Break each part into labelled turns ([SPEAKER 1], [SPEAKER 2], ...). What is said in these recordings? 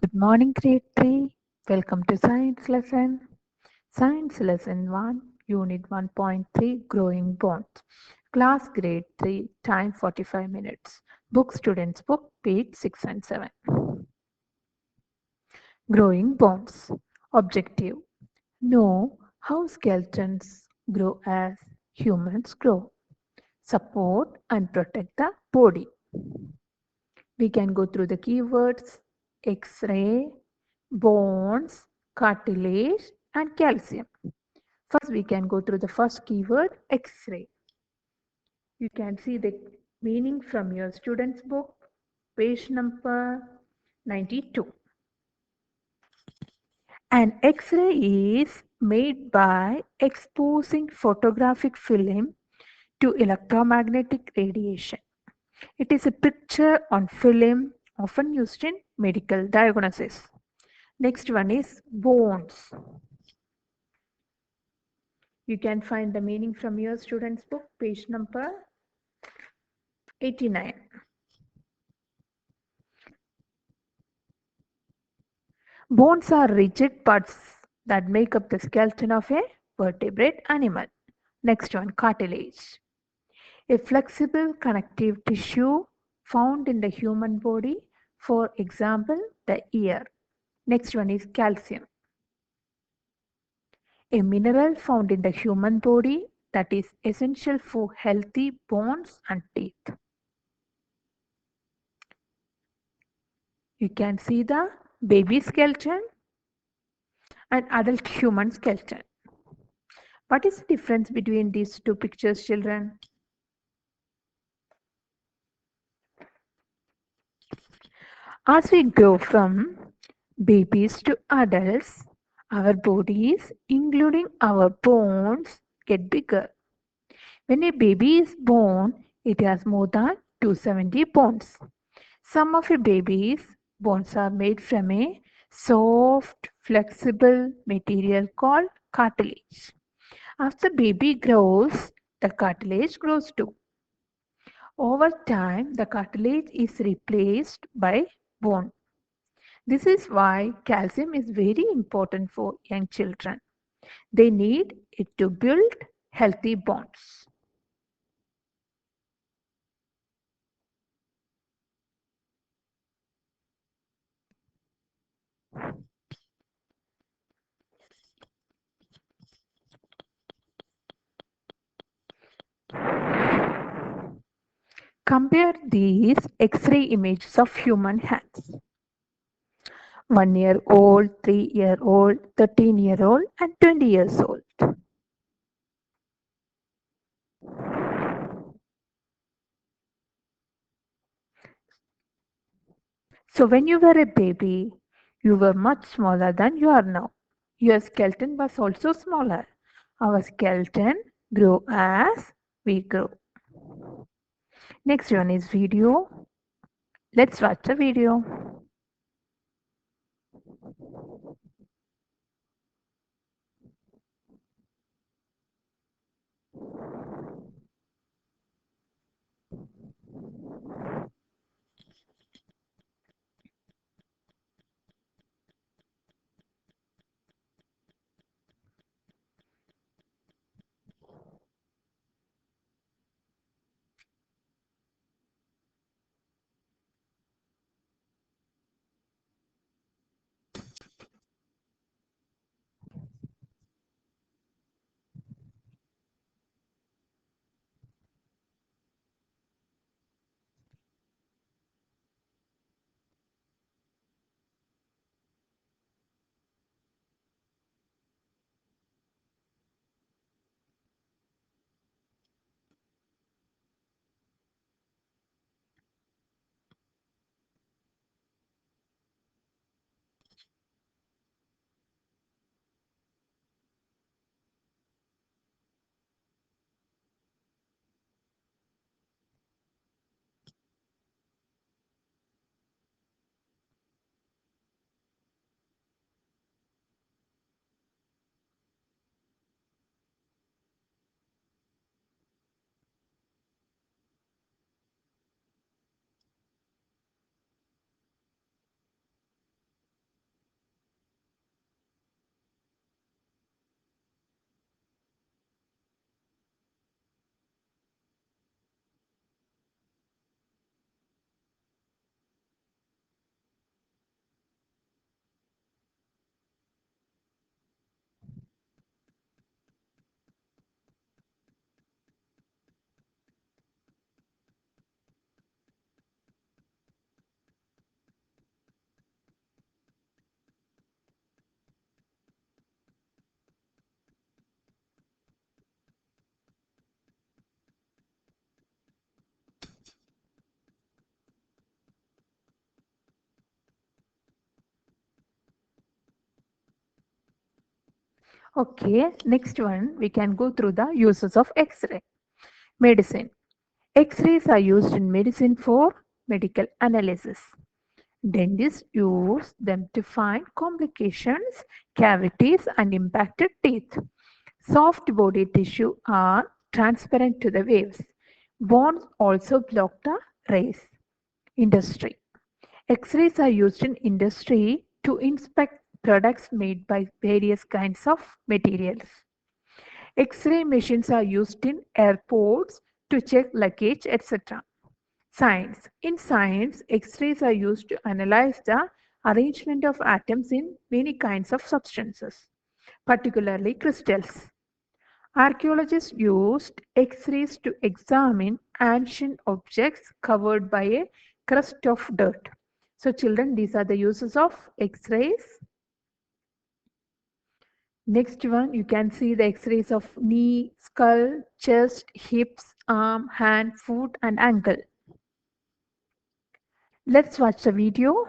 [SPEAKER 1] Good morning, grade 3. Welcome to science lesson. Science lesson 1, unit 1.3, growing bonds. Class grade 3, time 45 minutes. Book students book, page 6 and 7. Growing bonds. Objective. Know how skeletons grow as humans grow. Support and protect the body. We can go through the keywords X-ray, bones, cartilage, and calcium. First, we can go through the first keyword X-ray. You can see the meaning from your student's book, page number 92. An X-ray is made by exposing photographic film to electromagnetic radiation. It is a picture on film often used in medical diagnosis. Next one is bones. You can find the meaning from your student's book, page number 89. Bones are rigid parts that make up the skeleton of a vertebrate animal. Next one, cartilage. A flexible connective tissue found in the human body, for example, the ear. Next one is calcium. A mineral found in the human body that is essential for healthy bones and teeth. You can see the baby skeleton and adult human skeleton. What is the difference between these two pictures, children? As we grow from babies to adults, our bodies, including our bones, get bigger. When a baby is born, it has more than 270 bones. Some of a baby's bones are made from a soft, flexible material called cartilage. As the baby grows, the cartilage grows too. Over time, the cartilage is replaced by bone. This is why calcium is very important for young children. They need it to build healthy bones. Compare these X-ray images of human hands. 1 year old, 3 year old, 13-year old, and 20 years old. So when you were a baby, you were much smaller than you are now. Your skeleton was also smaller. Our skeleton grew as we grow. Next one is video. Let's watch the video. Okay, next one we can go through the uses of X-ray. Medicine. X-rays are used in medicine for medical analysis. Dentists use them to find complications, cavities, and impacted teeth. Soft body tissue are transparent to the waves. Bones also block the rays. Industry. X-rays are used in industry to inspect products made by various kinds of materials. X-ray machines are used in airports to check luggage, etc. Science. In science, X-rays are used to analyze the arrangement of atoms in many kinds of substances, particularly crystals. Archaeologists used X-rays to examine ancient objects covered by a crust of dirt. So, children, these are the uses of X-rays. Next one, you can see the X-rays of knee, skull, chest, hips, arm, hand, foot, and ankle. Let's watch the video.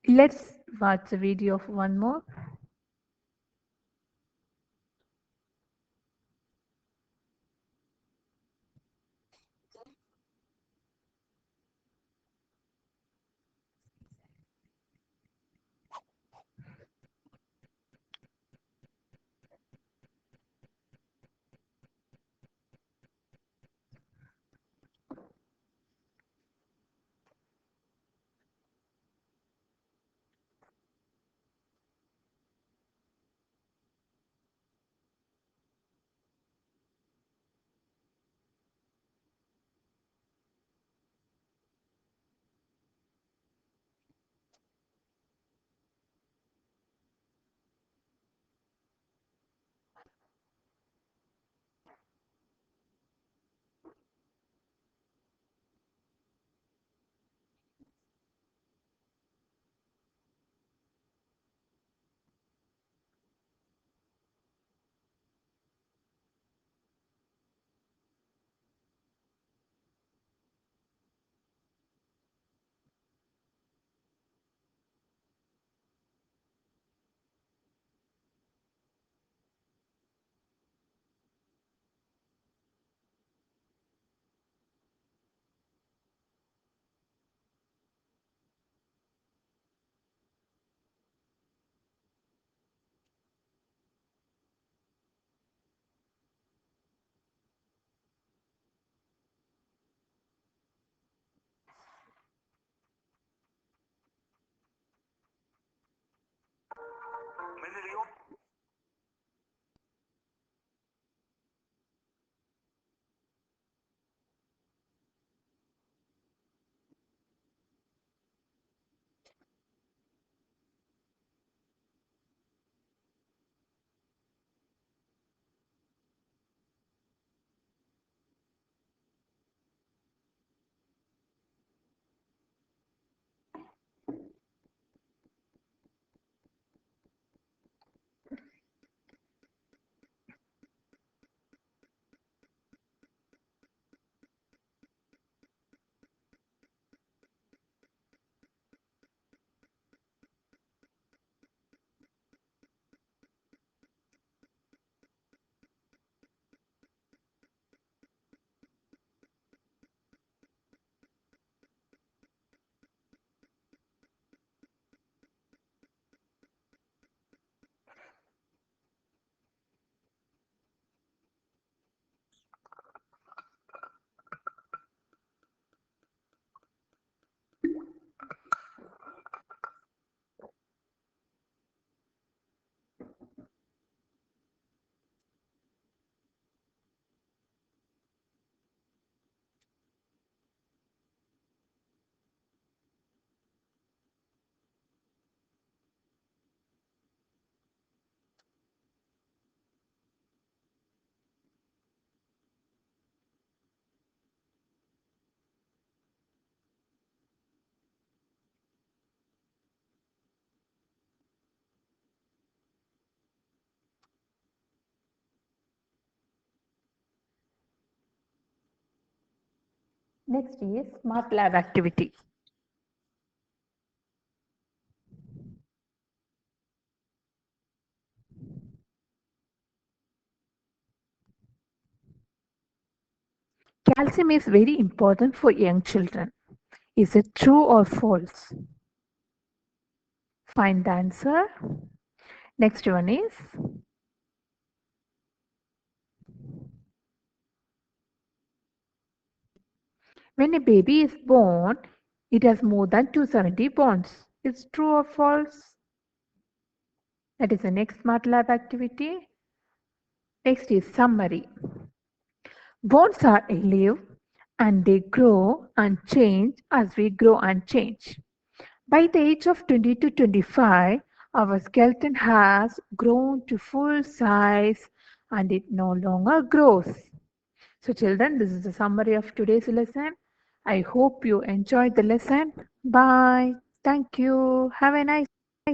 [SPEAKER 1] Let's watch the video of one more. Next is smart lab activity. Calcium is very important for young children. Is it true or false? Find the answer. Next one is, when a baby is born, it has more than 270 bonds. Is true or false? That is the next smart lab activity. Next is summary. Bonds are alive and they grow and change as we grow and change. By the age of 20 to 25, our skeleton has grown to full size and it no longer grows. So, children, this is the summary of today's lesson. I hope you enjoyed the lesson. Bye. Thank you. Have a nice